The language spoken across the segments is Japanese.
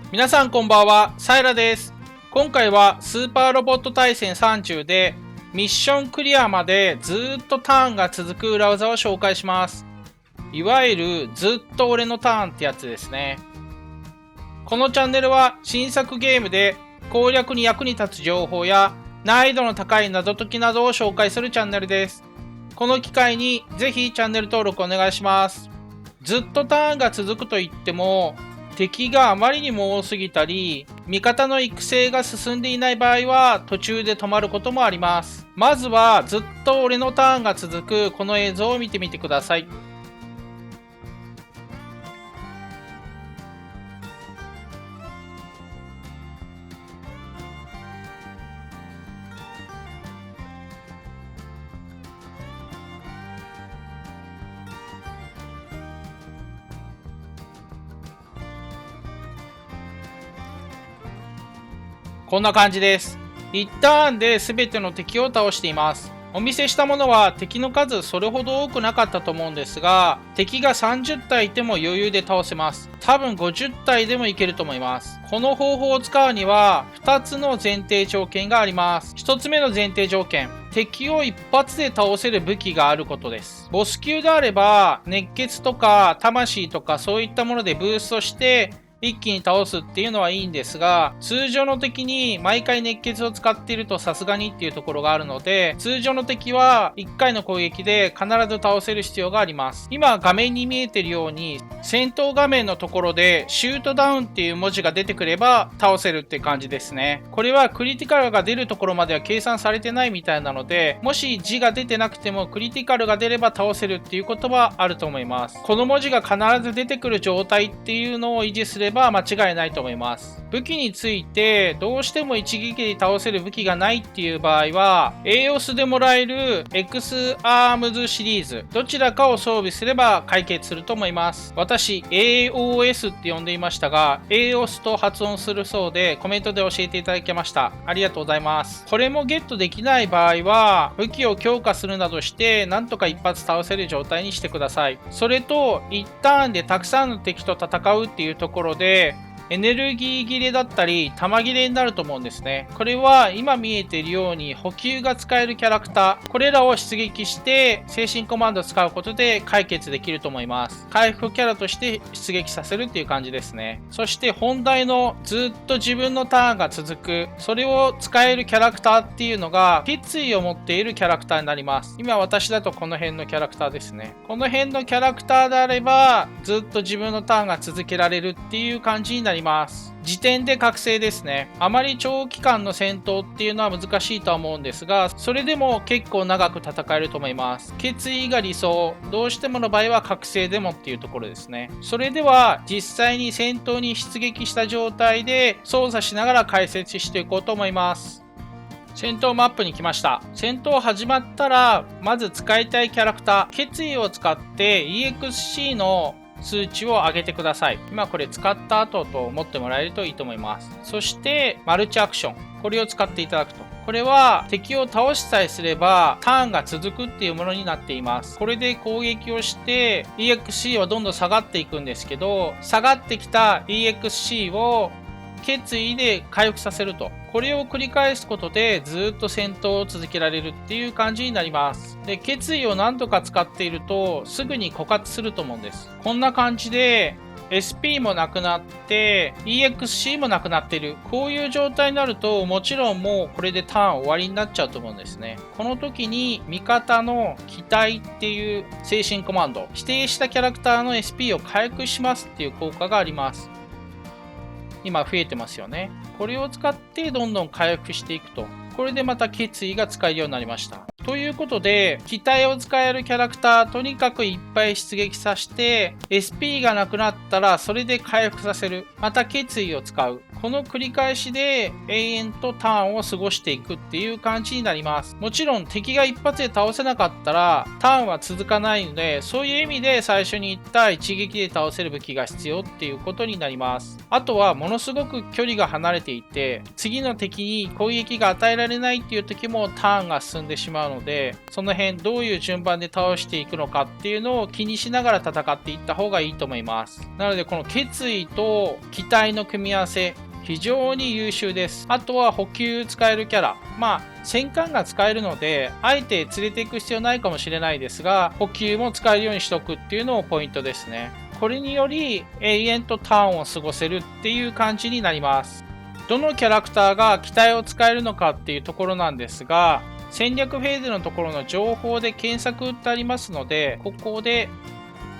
皆さんこんばんは、サイラです。今回はスーパーロボット対戦30でミッションクリアまでずっとターンが続く裏技を紹介します。いわゆるずっと俺のターンってやつですね。このチャンネルは新作ゲームで攻略に役に立つ情報や難易度の高い謎解きなどを紹介するチャンネルです。この機会にぜひチャンネル登録お願いします。ずっとターンが続くと言っても敵があまりにも多すぎたり、味方の育成が進んでいない場合は途中で止まることもあります。まずはずっと俺のターンが続くこの映像を見てみてください。こんな感じです。1ターンで全ての敵を倒しています。お見せしたものは敵の数それほど多くなかったと思うんですが、敵が30体いても余裕で倒せます。多分50体でもいけると思います。この方法を使うには2つの前提条件があります。1つ目の前提条件、敵を一発で倒せる武器があることです。ボス級であれば熱血とか魂とかそういったものでブーストして一気に倒すっていうのはいいんですが、通常の敵に毎回熱血を使っているとさすがにっていうところがあるので、通常の敵は1回の攻撃で必ず倒せる必要があります。今画面に見えているように戦闘画面のところでシュートダウンっていう文字が出てくれば倒せるって感じですね。これはクリティカルが出るところまでは計算されてないみたいなので、もし字が出てなくてもクリティカルが出れば倒せるっていうことはあると思います。この文字が必ず出てくる状態っていうのを維持すれば間違いないと思います。武器についてどうしても一撃で倒せる武器がないっていう場合は EOS でもらえる X アームズシリーズどちらかを装備すれば解決すると思います。私 AOS って呼んでいましたが EOS と発音するそうでコメントで教えていただきました。ありがとうございます。これもゲットできない場合は武器を強化するなどしてなんとか一発倒せる状態にしてください。それと1ターンでたくさんの敵と戦うっていうところでエネルギー切れだったり弾切れになると思うんですね。これは今見えているように補給が使えるキャラクター、これらを出撃して精神コマンドを使うことで解決できると思います。回復キャラとして出撃させるっていう感じですね。そして本題のずっと自分のターンが続く、それを使えるキャラクターっていうのが決意を持っているキャラクターになります。今私だとこの辺のキャラクターですね。この辺のキャラクターであればずっと自分のターンが続けられるっていう感じになります。時点で覚醒ですね。あまり長期間の戦闘っていうのは難しいとは思うんですが、それでも結構長く戦えると思います。決意が理想、どうしてもの場合は覚醒でもっていうところですね。それでは実際に戦闘に出撃した状態で操作しながら解説していこうと思います。戦闘マップに来ました。戦闘始まったらまず使いたいキャラクター、決意を使って EXC の数値を上げてください。今これ使った後と思ってもらえるといいと思います。そしてマルチアクション、これを使っていただくと、これは敵を倒しさえすればターンが続くっていうものになっています。これで攻撃をして EXC はどんどん下がっていくんですけど、下がってきた EXC を決意で回復させると、これを繰り返すことでずっと戦闘を続けられるっていう感じになります。で、決意を何度か使っているとすぐに枯渇すると思うんです。こんな感じで SP もなくなって EXC もなくなっている、こういう状態になるともちろんもうこれでターン終わりになっちゃうと思うんですね。この時に味方の期待っていう精神コマンド、指定したキャラクターの SP を回復しますっていう効果があります。今増えてますよね。これを使ってどんどん回復していくと、これでまた決意が使えるようになりました。ということで機体を使えるキャラクターとにかくいっぱい出撃させて SP がなくなったらそれで回復させる、また決意を使う、この繰り返しで永遠とターンを過ごしていくっていう感じになります。もちろん敵が一発で倒せなかったらターンは続かないので、そういう意味で最初に言った一撃で倒せる武器が必要っていうことになります。あとはものすごく距離が離れていて次の敵に攻撃が与えられないっていう時もターンが進んでしまうのので、その辺どういう順番で倒していくのかっていうのを気にしながら戦っていった方がいいと思います。なのでこの決意と期待の組み合わせ、非常に優秀です。あとは補給使えるキャラ。戦艦が使えるので、あえて連れていく必要ないかもしれないですが、補給も使えるようにしておくっていうのもポイントですね。これにより永遠とターンを過ごせるっていう感じになります。どのキャラクターが機体を使えるのかっていうところなんですが、戦略フェーズのところの情報で検索ってありますので、ここで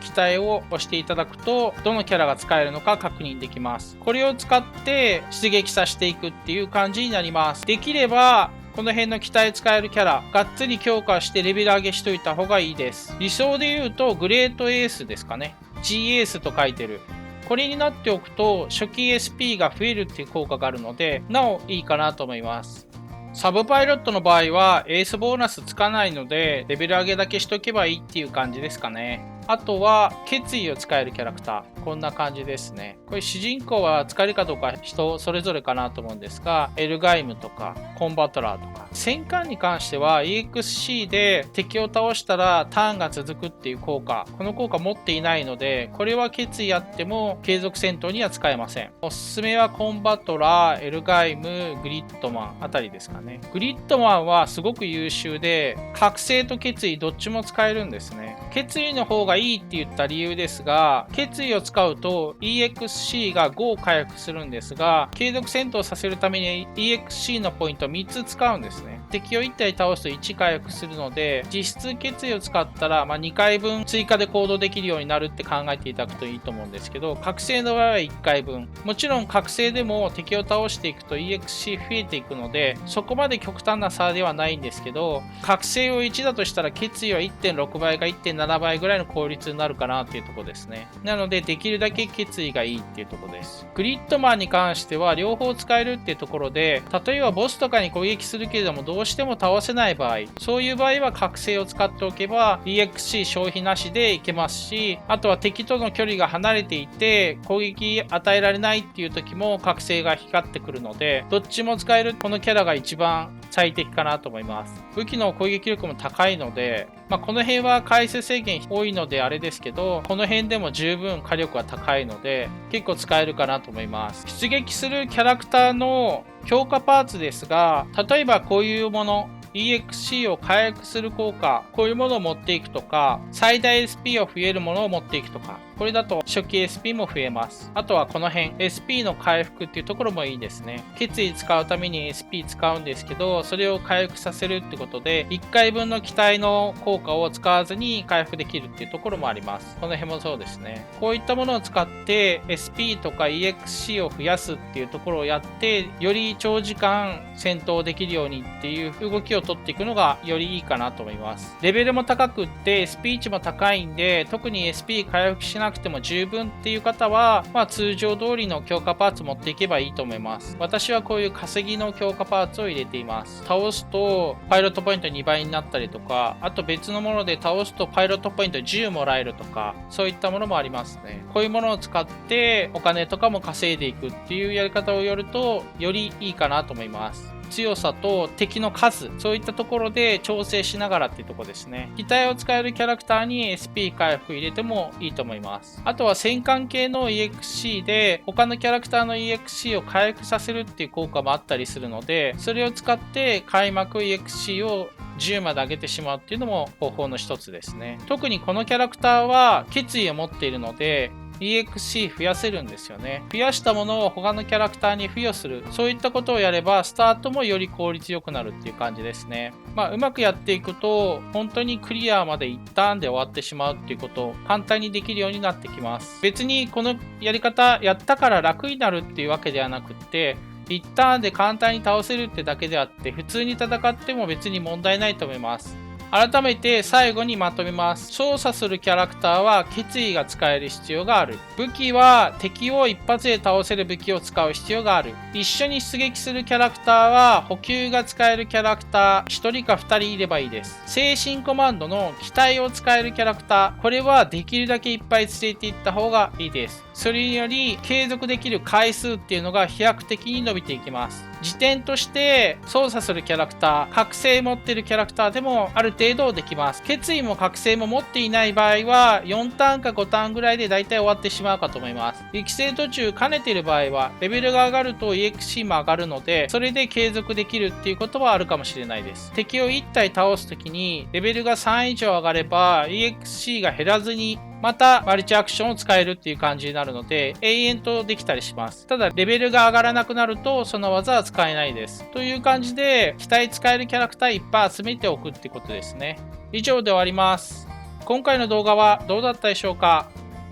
機体を押していただくと、どのキャラが使えるのか確認できます。これを使って出撃させていくっていう感じになります。できれば、この辺の機体使えるキャラ、がっつり強化してレベル上げしといた方がいいです。理想で言うと、グレートエースですかね。G エースと書いてる。これになっておくと、初期 SP が増えるっていう効果があるので、なおいいかなと思います。サブパイロットの場合はエースボーナスつかないので、レベル上げだけしとけばいいっていう感じですかね。あとは、決意を使えるキャラクター。こんな感じですね。これ主人公は使えるかどうか人それぞれかなと思うんですが、エルガイムとか、コンバトラーとか。戦艦に関しては EXC で敵を倒したらターンが続くっていう効果。この効果持っていないので、これは決意あっても継続戦闘には使えません。おすすめはコンバトラー、エルガイム、グリッドマンあたりですかね。グリッドマンはすごく優秀で、覚醒と決意どっちも使えるんですね。決意の方がいいって言った理由ですが、決意を使うと EXC が5回復するんですが、継続戦闘させるために EXC のポイント3つ使うんですね。敵を1体倒すと1回復するので、実質決意を使ったら、2回分追加で行動できるようになるって考えていただくといいと思うんですけど、覚醒の場合は1回分。もちろん覚醒でも敵を倒していくと EXC 増えていくので、そこまで極端な差ではないんですけど、覚醒を1だとしたら決意は 1.6 倍か 1.7 倍ぐらいの効率になるかなっていうところですね。なので、できるだけ決意がいいっていうところです。グリッドマンに関しては両方使えるっていうところで、例えばボスとかに攻撃するけれどもどうしても倒せない場合、そういう場合は覚醒を使っておけば EXC 消費なしでいけますし、あとは敵との距離が離れていて攻撃与えられないっていう時も覚醒が光ってくるので、どっちも使えるこのキャラが一番最適かなと思います。武器の攻撃力も高いので、この辺は回数制限多いのであれですけど、この辺でも十分火力は高いので結構使えるかなと思います。出撃するキャラクターの強化パーツですが、例えばこういうもの、EXC を回復する効果、こういうものを持っていくとか、最大 SP を増えるものを持っていくとか、これだと初期 SP も増えます。あとはこの辺、SP の回復っていうところもいいですね。決意使うために SP 使うんですけど、それを回復させるってことで、1回分の機体の効果を使わずに回復できるっていうところもあります。この辺もそうですね。こういったものを使って SP とか EXC を増やすっていうところをやって、より長時間戦闘できるようにっていう動きを取っていくのがよりいいかなと思います。レベルも高くって SP 値も高いんで、特に SP 回復しなくても十分っていう方は、通常通りの強化パーツ持っていけばいいと思います。私はこういう稼ぎの強化パーツを入れています。倒すとパイロットポイント2倍になったりとか、あと別のもので倒すとパイロットポイント10もらえるとか、そういったものもありますね。こういうものを使ってお金とかも稼いでいくっていうやり方をやるとよりいいかなと思います。強さと敵の数、そういったところで調整しながらっていうところですね。機体を使えるキャラクターに SP 回復入れてもいいと思います。あとは戦艦系の EXC で他のキャラクターの EXC を回復させるっていう効果もあったりするので、それを使って開幕 EXC を10まで上げてしまうっていうのも方法の一つですね。特にこのキャラクターは決意を持っているのでEXC 増やせるんですよね。増やしたものを他のキャラクターに付与する。そういったことをやれば、スタートもより効率よくなるっていう感じですね。うまくやっていくと、本当にクリアまで一旦で終わってしまうっていうことを簡単にできるようになってきます。別にこのやり方やったから楽になるっていうわけではなくって、一旦で簡単に倒せるってだけであって、普通に戦っても別に問題ないと思います。改めて最後にまとめます。操作するキャラクターは決意が使える必要がある。武器は敵を一発で倒せる武器を使う必要がある。一緒に出撃するキャラクターは補給が使えるキャラクター1人か2人いればいいです。精神コマンドの機体を使えるキャラクター、これはできるだけいっぱい連れていった方がいいです。それにより継続できる回数っていうのが飛躍的に伸びていきます。時点として操作するキャラクター、覚醒持ってるキャラクターでもある程度できます。決意も覚醒も持っていない場合は4ターンか5ターンぐらいで大体終わってしまうかと思います。育成途中兼ねている場合はレベルが上がると EXC も上がるので、それで継続できるっていうことはあるかもしれないです。敵を1体倒すときにレベルが3以上上がれば EXC が減らずにまたマルチアクションを使えるっていう感じになるので永遠とできたりします。ただレベルが上がらなくなるとその技は使えないです。という感じで機体使えるキャラクターいっぱい集めておくってことですね。以上で終わります。今回の動画はどうだったでしょうか？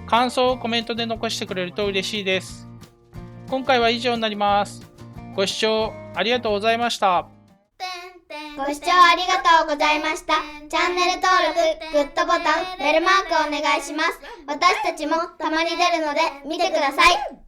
感想をコメントで残してくれると嬉しいです。今回は以上になります。ご視聴ありがとうございました。ご視聴ありがとうございました。チャンネル登録、グッドボタン、ベルマークお願いします。私たちもたまに出るので見てください。